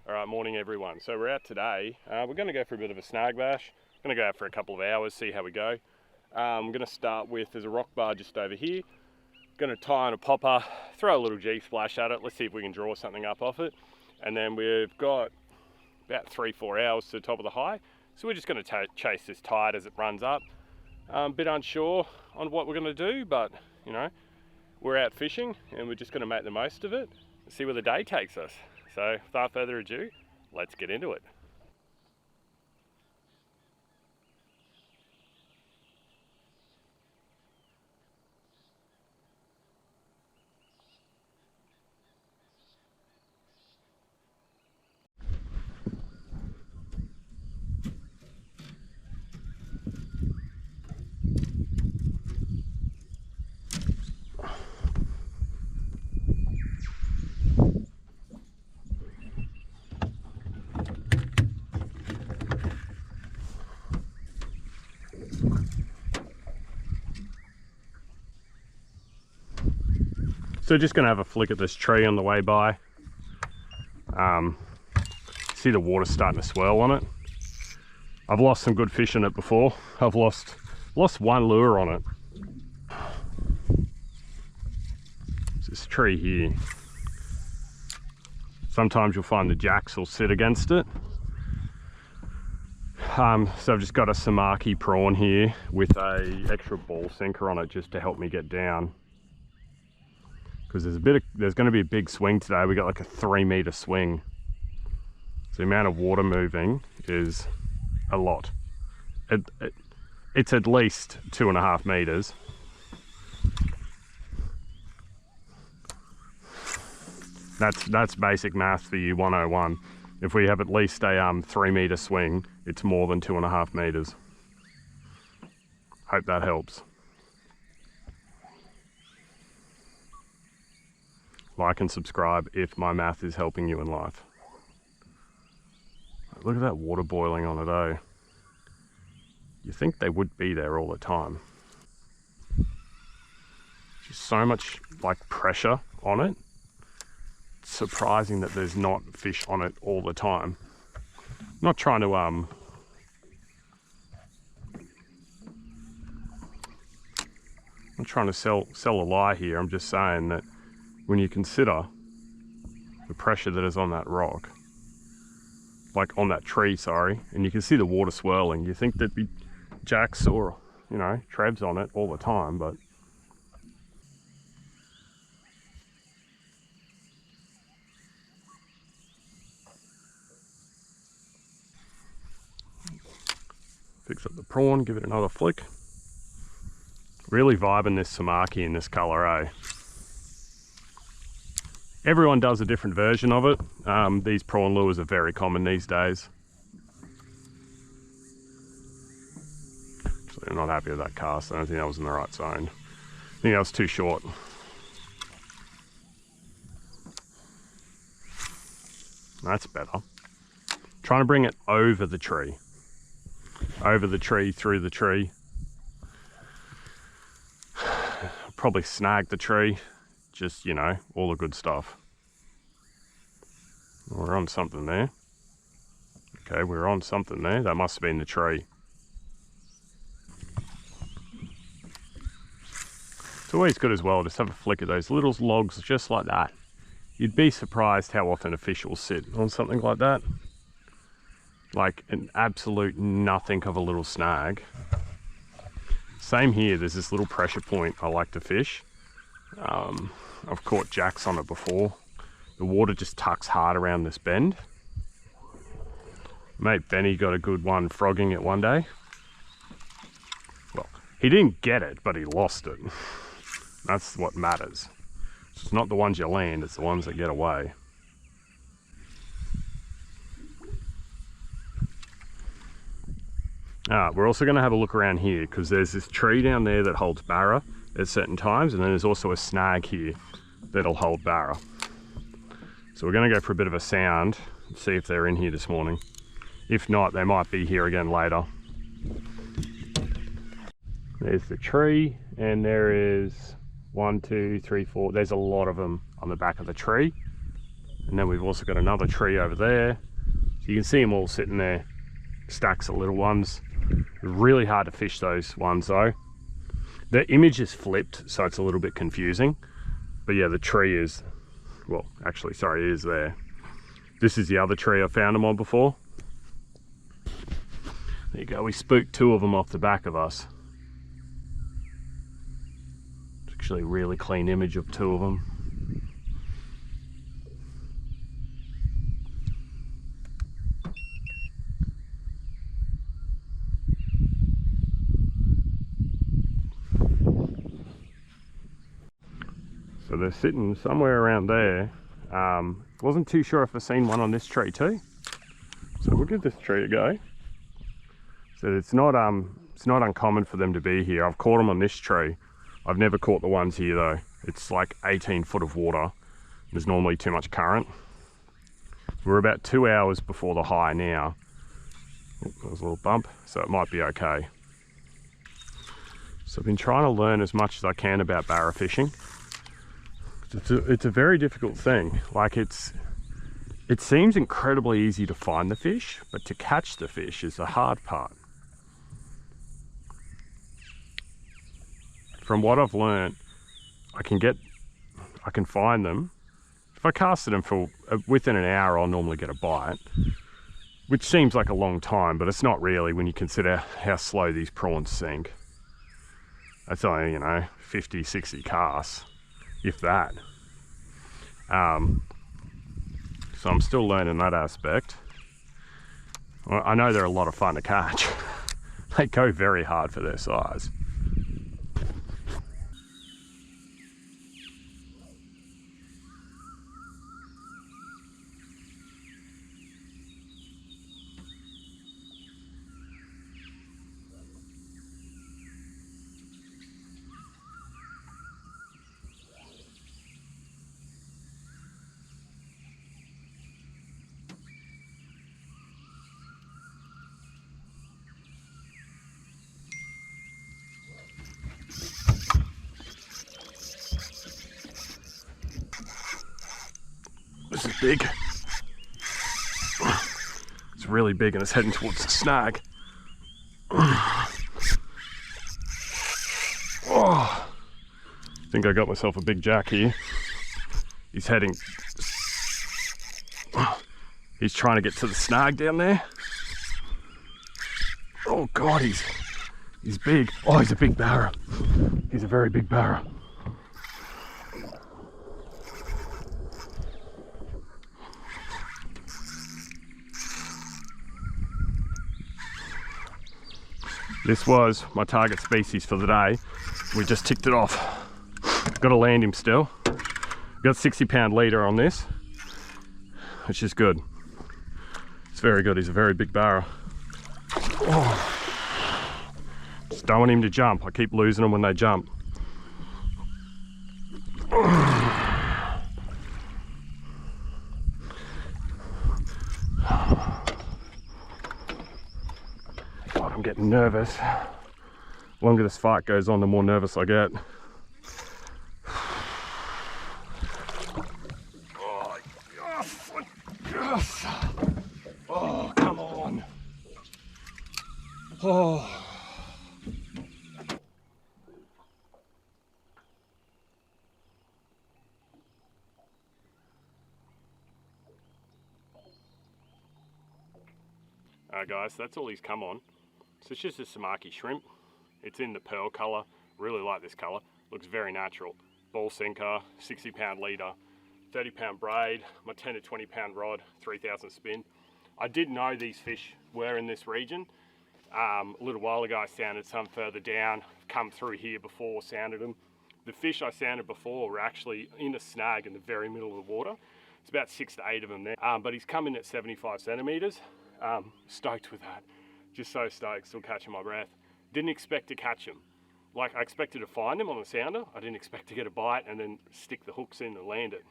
Alright, morning everyone. So we're out today. We're going to go for a bit of a snag bash. Going to go out for a couple of hours, see how we go. I'm going to start with, there's a rock bar just over here. Going to tie on a popper, throw a little G-splash at it. Let's see if we can draw something up off it. And then we've got about 3-4 hours to the top of the high. So we're just going to chase this tide as it runs up. A bit unsure on what we're going to do, but you know, we're out fishing and we're just going to make the most of it and see where the day takes us. So without further ado, let's get into it. So just going to have a flick at this tree on the way by. See the water starting to swirl on it. I've lost some good fish on it before. I've lost one lure on it. It's this tree here. Sometimes you'll find the jacks will sit against it. So I've just got a samaki prawn here with a extra ball sinker on it just to help me get down. Because there's going to be a big swing today. We got like a 3-meter swing. So the amount of water moving is a lot. It's at least 2.5 meters. That's basic math for you 101. If we have at least a 3-meter swing, it's more than 2.5 meters. Hope that helps. Like and subscribe if my math is helping you in life. Look at that water boiling on it, eh? You think they would be there all the time. Just so much like pressure on it. It's surprising that there's not fish on it all the time. I'm not trying to I'm not trying to sell a lie here. I'm just saying that when you consider the pressure that is on that rock, like on that tree, sorry, and you can see the water swirling, you think there'd be jacks or, you know, trebs on it all the time, but fix up the prawn, give it another flick. Really vibing this samaki in this color, eh? Everyone does a different version of it. These prawn lures are very common these days. So I'm not happy with that cast. I don't think that was in the right zone. I think that was too short. That's better. Trying to bring it over the tree. Over the tree, through the tree. Probably snag the tree. Just, you know, all the good stuff. We're on something there. Okay, we're on something there. That must have been the tree. It's always good as well, just have a flick at those little logs just like that. You'd be surprised how often a fish will sit on something like that. Like an absolute nothing of a little snag. Same here, there's this little pressure point I like to fish. I've caught jacks on it before. The water just tucks hard around this bend. Mate Benny got a good one frogging it one day. Well, he didn't get it, but he lost it. That's what matters. It's not the ones you land, it's the ones that get away. We're also going to have a look around here because there's this tree down there that holds barra at certain times, and then there's also a snag here that'll hold barra. So we're going to go for a bit of a sound and see if they're in here this morning. If not, they might be here again later. There's the tree, and there is 1, 2, 3, 4. There's a lot of them on the back of the tree. And then we've also got another tree over there. So you can see them all sitting there, stacks of little ones. Really hard to fish those ones though. The image is flipped, so it's a little bit confusing. But yeah, the tree is, well, actually, sorry, it is there. This is the other tree I found them on before. There you go, we spooked 2 of them off the back of us. It's actually a really clean image of 2 of them. So they're sitting somewhere around there. Wasn't too sure if I've seen one on this tree too. So we'll give this tree a go. So it's not uncommon for them to be here. I've caught them on this tree. I've never caught the ones here though. It's like 18 foot of water. There's normally too much current. We're about 2 hours before the high now. Oh, there was a little bump, so it might be okay. So I've been trying to learn as much as I can about barra fishing. It's a very difficult thing. Like it seems incredibly easy to find the fish, but to catch the fish is the hard part. From what I've learned, I can find them. If I casted them for within an hour, I'll normally get a bite, which seems like a long time, but it's not really when you consider how slow these prawns sink. That's only, you know, 50, 60 casts, if that. So I'm still learning that aspect. Well, I know they're a lot of fun to catch. They go very hard for their size. This is big. It's really big and it's heading towards the snag. Oh, I think I got myself a big jack here. He's heading. He's trying to get to the snag down there. Oh God, he's big. Oh, he's a big barra. He's a very big barra. This was my target species for the day. We just ticked it off. Got to land him still. Got 60-pound leader on this, which is good. It's very good. He's a very big barra. Oh. Just don't want him to jump. I keep losing them when they jump. God, I'm getting nervous. The longer this fight goes on, the more nervous I get. Oh, yes, yes. Oh, come on. Oh. Alright guys, that's all he's come on. So it's just a samaki shrimp. It's in the pearl colour. Really like this colour. Looks very natural. Ball sinker, 60-pound leader, 30-pound braid, my 10 to 20-pound rod, 3,000 spin. I did know these fish were in this region. A little while ago I sounded some further down, come through here before, sounded them. The fish I sounded before were actually in a snag in the very middle of the water. It's about 6 to 8 of them there, but he's come in at 75 centimetres. Stoked with that. Just so stoked, still catching my breath. Didn't expect to catch him. Like, I expected to find him on the sounder. I didn't expect to get a bite and then stick the hooks in and land it.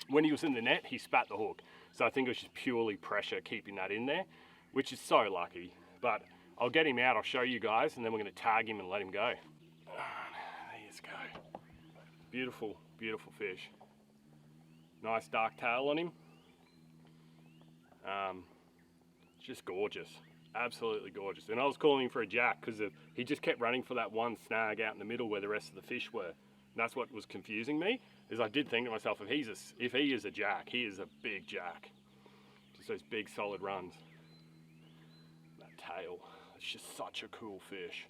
When he was in the net, he spat the hook. So I think it was just purely pressure keeping that in there, which is so lucky. But I'll get him out, I'll show you guys, and then we're going to tag him and let him go. There you go. Beautiful, beautiful fish. Nice dark tail on him. It's just gorgeous, absolutely gorgeous. And I was calling him for a jack because he just kept running for that one snag out in the middle where the rest of the fish were. And that's what was confusing me, is I did think to myself, if he is a jack, he is a big jack. Just those big solid runs. That tail, it's just such a cool fish.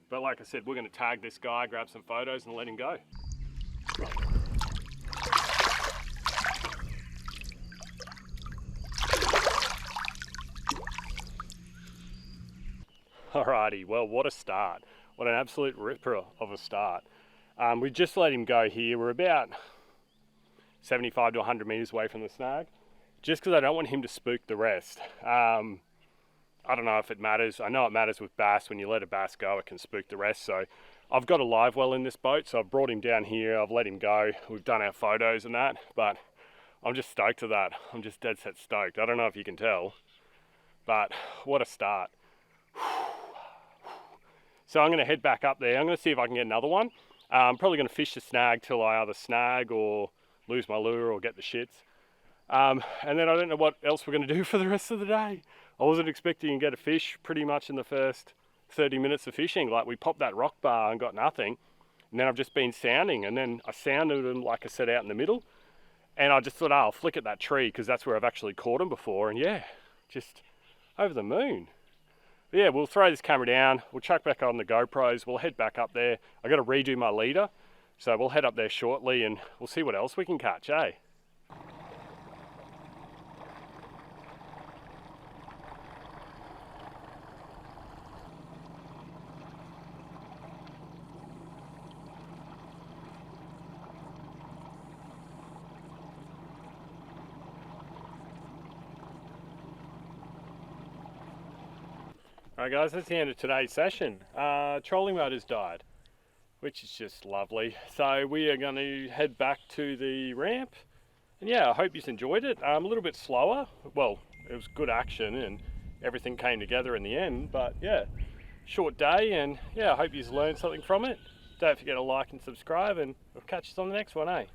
But like I said, we're going to tag this guy, grab some photos and let him go. Alrighty, well, what a start. What an absolute ripper of a start. We just let him go here. We're about 75 to 100 meters away from the snag, just because I don't want him to spook the rest. I don't know if it matters. I know it matters with bass. When you let a bass go, it can spook the rest. So I've got a live well in this boat, so I've brought him down here. I've let him go. We've done our photos and that, but I'm just stoked with that. I'm just dead set stoked. I don't know if you can tell, but what a start. So I'm going to head back up there. I'm going to see if I can get another one. I'm probably going to fish the snag till I either snag or lose my lure or get the shits. And then I don't know what else we're going to do for the rest of the day. I wasn't expecting to get a fish pretty much in the first 30 minutes of fishing. Like, we popped that rock bar and got nothing. And then I've just been sounding. And then I sounded them, like I said, out in the middle. And I just thought, oh, I'll flick at that tree because that's where I've actually caught them before. And yeah, just over the moon. Yeah, we'll throw this camera down, we'll chuck back on the GoPros, we'll head back up there. I've got to redo my leader, so we'll head up there shortly and we'll see what else we can catch, eh? Alright guys, that's the end of today's session. Trolling mode has died, which is just lovely. So we are going to head back to the ramp. And yeah, I hope you enjoyed it. A little bit slower. Well, it was good action and everything came together in the end. But yeah, short day, and yeah, I hope you've learned something from it. Don't forget to like and subscribe, and we'll catch you on the next one, eh?